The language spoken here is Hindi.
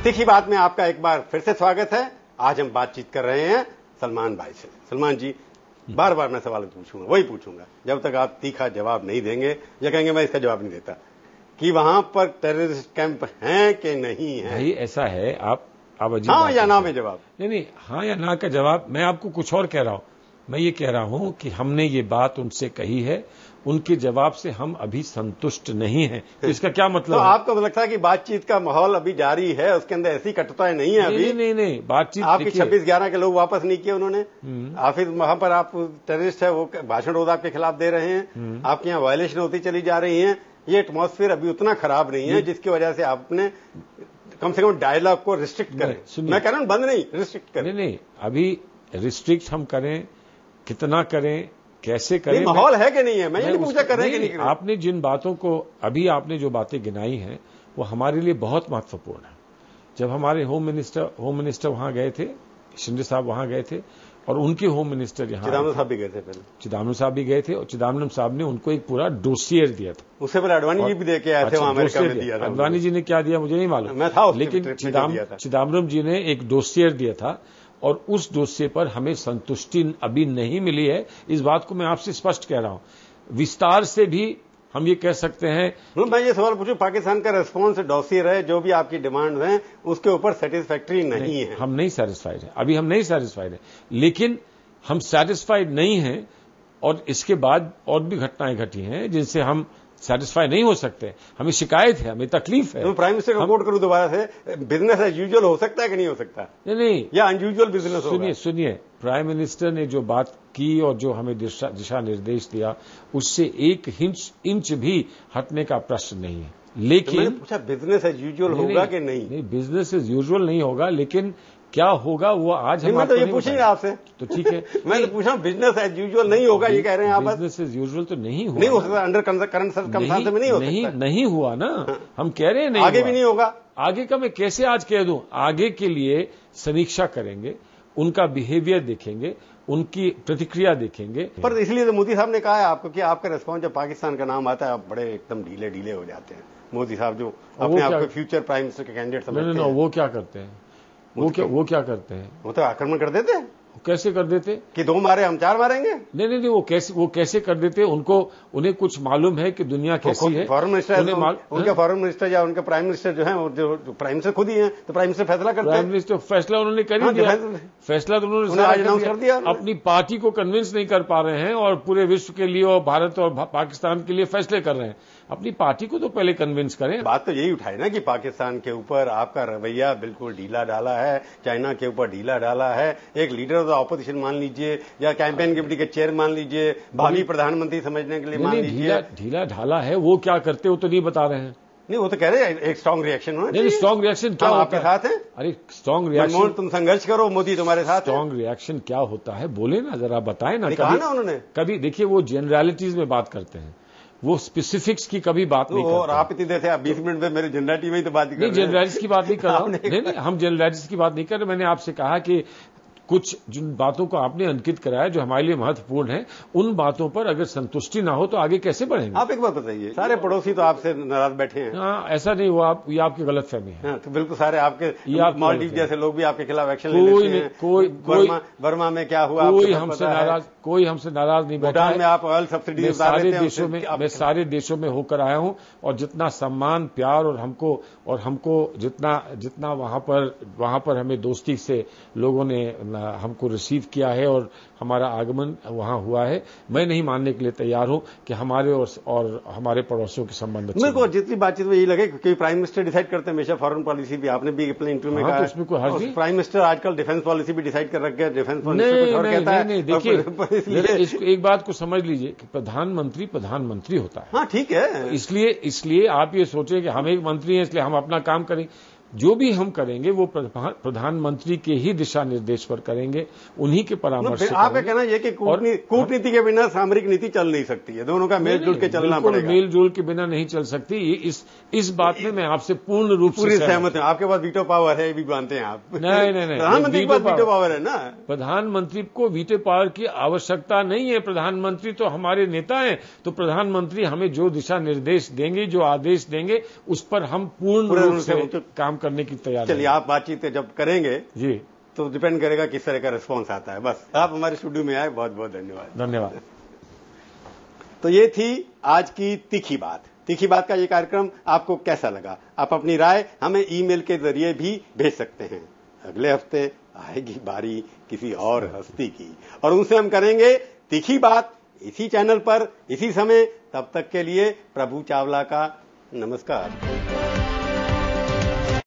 तीखी बात में आपका एक बार फिर से स्वागत है। आज हम बातचीत कर रहे हैं सलमान भाई से। सलमान जी, बार बार मैं सवाल पूछूंगा, वही पूछूंगा जब तक आप तीखा जवाब नहीं देंगे या कहेंगे मैं इसका जवाब नहीं देता, कि वहां पर टेररिस्ट कैंप हैं कि नहीं है। भाई ऐसा है, आप अजीब हाँ या ना में जवाब। नहीं, हाँ या ना का जवाब। मैं आपको कुछ और कह रहा हूं। मैं ये कह रहा हूं कि हमने ये बात उनसे कही है, उनके जवाब से हम अभी संतुष्ट नहीं हैं। तो इसका क्या मतलब? तो आपको लगता है कि बातचीत का माहौल अभी जारी है, उसके अंदर ऐसी कटुताएं नहीं है अभी? नहीं, बातचीत आपकी 26/11 के लोग वापस नहीं किए उन्होंने। फिर वहां पर आप टेररिस्ट है वो भाषण रोज आपके खिलाफ दे रहे हैं, आपके यहाँ वायलेशन होती चली जा रही है। ये एटमॉस्फेयर अभी उतना खराब नहीं है जिसकी वजह से आपने कम से कम डायलॉग को रिस्ट्रिक्ट करें। मैं कह रहा हूं बंद नहीं, रिस्ट्रिक्ट करें। नहीं, अभी रिस्ट्रिक्ट हम करें, कितना करें, कैसे करें, माहौल है कि नहीं है, मैं ये नहीं पूछा करें कि नहीं करें। आपने जिन बातों को अभी आपने जो बातें गिनाई हैं वो हमारे लिए बहुत महत्वपूर्ण है। जब हमारे होम मिनिस्टर वहां गए थे, शिंदे साहब वहां गए थे, और उनके होम मिनिस्टर यहाँ चिदम्बरम साहब भी गए थे। पहले चिदम्बरम साहब भी गए थे, और चिदम्बरम साहब ने उनको एक पूरा डोसियर दिया था। उससे पहले अडवाणी जी भी दे के आए थे, वहां अमेरिका में दिया था। अडवाणी जी ने क्या दिया मुझे नहीं मालूम, मैं था, लेकिन चिदम्बरम जी ने एक डोसियर दिया था, और उस डोसियर पर हमें संतुष्टि अभी नहीं मिली है। इस बात को मैं आपसे स्पष्ट कह रहा हूं। विस्तार से भी हम ये कह सकते हैं। मैं ये सवाल पूछूं, पाकिस्तान का रेस्पॉन्स डोसियर है, जो भी आपकी डिमांड है उसके ऊपर सेटिस्फैक्ट्री नहीं है। हम नहीं सेटिस्फाइड है, अभी हम नहीं सेटिस्फाइड है, लेकिन हम सेटिस्फाइड नहीं हैं, और इसके बाद और भी घटनाएं घटी हैं जिनसे हम सेटिस्फाई नहीं हो सकते। हमें शिकायत है, हमें तकलीफ है। तो प्राइम मिनिस्टर को कोट करूं दोबारा से, बिजनेस एज यूजुअल हो सकता है कि नहीं हो सकता? नहीं, या अनयूजुअल बिजनेस होगा? सुनिए, प्राइम मिनिस्टर ने जो बात की और जो हमें दिशा निर्देश दिया, उससे एक इंच भी हटने का प्रश्न नहीं है। लेकिन तो मैंने पूछा बिजनेस एज यूजुअल होगा कि नहीं? नहीं, बिजनेस एज यूजुअल नहीं होगा, लेकिन क्या होगा वो आज हम मैं तो ये पूछेंगे आपसे। तो ठीक है, मैं तो पूछा बिजनेस एज यूजुअल नहीं होगा, ये कह रहे हैं आप? बिजनेस एज यूजुअल तो नहीं हुआ, नहीं हो सकता, अंडर करंट सर्कमस्टेंस में नहीं हो सकता। नहीं हुआ ना, हम कह रहे हैं नहीं, आगे भी नहीं होगा। आगे का मैं कैसे आज कह दूं? आगे के लिए समीक्षा करेंगे, उनका बिहेवियर देखेंगे, उनकी प्रतिक्रिया देखेंगे। पर इसलिए तो मोदी साहब ने कहा है आपको कि आपका रिस्पॉन्स जब पाकिस्तान का नाम आता है आप बड़े एकदम ढीले हो जाते हैं। मोदी साहब जो अपने आपको फ्यूचर प्राइम मिनिस्टर के कैंडिडेट समझते हैं। वो क्या करते हैं? वो क्या करते हैं? वो तो आक्रमण कर देते हैं। कैसे कर देते कि 2 मारे हम 4 मारेंगे? नहीं, वो कैसे कर देते? उन्हें कुछ मालूम है कि दुनिया कैसी है। फॉरेन मिनिस्टर उनके फॉरेन मिनिस्टर या उनके प्राइम मिनिस्टर जो है, जो प्राइम मिनिस्टर खुद ही हैं, तो प्राइम मिनिस्टर फैसला करते हैं। प्राइम मिनिस्टर फैसला उन्होंने कर ही दिया। फैसला तो उन्होंने आज अनाउंस कर दिया। अपनी पार्टी को कन्विंस नहीं कर पा रहे हैं, और पूरे विश्व के लिए और भारत और पाकिस्तान के लिए फैसले कर रहे हैं। अपनी पार्टी को तो पहले कन्विंस करें। बात तो यही उठाई ना कि पाकिस्तान के ऊपर आपका रवैया बिल्कुल ढीला ढाला है, चाइना के ऊपर ढीला ढाला है। एक लीडर ऑफ द ऑपोजिशन मान लीजिए, या कैंपेन कमेटी के चेयर मान लीजिए, भावी प्रधानमंत्री समझने के लिए मान लीजिए। ढीला ढाला है, वो क्या करते हो तो नहीं बता रहे हैं। नहीं, वो तो कह रहे हैं एक स्ट्रांग रिएक्शन होना चाहिए। नहीं, स्ट्रांग रिएक्शन क्या आपके साथ है? अरे स्ट्रांग रिएक्शन, तुम संघर्ष करो, मोदी तुम्हारे साथ। स्ट्रांग रिएक्शन क्या होता है बोले ना, जरा बताए ना। कहा ना उन्होंने। कभी देखिए, वो जनरलिटीज में बात करते हैं, वो स्पेसिफिक्स की कभी बात नहीं करते। और आप इतनी देर से 20 मिनट में मेरे जनरलिटी में ही तो बात कर रहे हैं। नहीं, जनरलिटीज की बात नहीं कर रहा हूं। नहीं, हम जनरलिटीज की बात नहीं कर रहे। मैंने आपसे कहा कि कुछ जिन बातों को आपने अंकित कराया जो हमारे लिए महत्वपूर्ण है, उन बातों पर अगर संतुष्टि ना हो तो आगे कैसे बढ़ेंगे? आप एक बात बताइए, सारे पड़ोसी तो आपसे नाराज बैठे हैं। हाँ, ऐसा नहीं हुआ, ये आपकी गलतफहमी है। तो बिल्कुल सारे आपके मालदीव जैसे लोग भी आपके खिलाफ एक्शन ले लेते हैं। कोई बर्मा में क्या हुआ? कोई हमसे नाराज नहीं बैठा है। में आप ऑयल सब्सिडी मैं सारे देशों में होकर आया हूं, और जितना सम्मान प्यार और हमको जितना वहां पर हमें दोस्ती से लोगों ने हमको रिसीव किया है और हमारा आगमन वहां हुआ है, मैं नहीं मानने के लिए तैयार हूं कि हमारे और हमारे पड़ोसियों के संबंध अच्छे। मेरे को जितनी बातचीत में यही लगे कि प्राइम मिनिस्टर डिसाइड करते हैं हमेशा फॉरेन पॉलिसी भी। आपने भी अपने इंटरव्यू में कहा तो उसमें कोई हर्ज नहीं। प्राइम मिनिस्टर आजकल डिफेंस पॉलिसी भी डिसाइड कर रखे हैं। डिफेंस पॉलिसी और कहता है। नहीं, देखिए, इसको एक बात को समझ लीजिए कि प्रधानमंत्री होता है। हाँ, ठीक है। इसलिए आप ये सोचें कि हम एक मंत्री हैं इसलिए हम अपना काम करें। जो भी हम करेंगे वो प्रधानमंत्री के ही दिशा निर्देश पर करेंगे, उन्हीं के परामर्श से। आपका कहना यह कि कूटनीति के बिना सामरिक नीति चल नहीं सकती है, दोनों का मेलजोल के चलना पड़ेगा। मेलजोल के बिना नहीं चल सकती। इस बात में मैं आपसे पूर्ण रूप से सहमत हूं। आपके पास वीटो पावर है, ये भी मानते हैं आप? नहीं, प्रधानमंत्री के पास वीटो पावर है ना। प्रधानमंत्री को वीटो पावर की आवश्यकता नहीं है। प्रधानमंत्री तो हमारे नेता हैं, तो प्रधानमंत्री हमें जो दिशा निर्देश देंगे, जो आदेश देंगे, उस पर हम पूर्ण रूप से काम करने की तैयारी। चलिए, आप बातचीत जब करेंगे जी तो डिपेंड करेगा किस तरह का रिस्पॉन्स आता है। बस आप हमारे स्टूडियो में आए, बहुत बहुत धन्यवाद। धन्यवाद। तो ये थी आज की तीखी बात। तीखी बात का ये कार्यक्रम आपको कैसा लगा? आप अपनी राय हमें ईमेल के जरिए भी भेज सकते हैं। अगले हफ्ते आएगी बारी किसी और हस्ती की, और उनसे हम करेंगे तीखी बात इसी चैनल पर, इसी समय। तब तक के लिए प्रभु चावला का नमस्कार।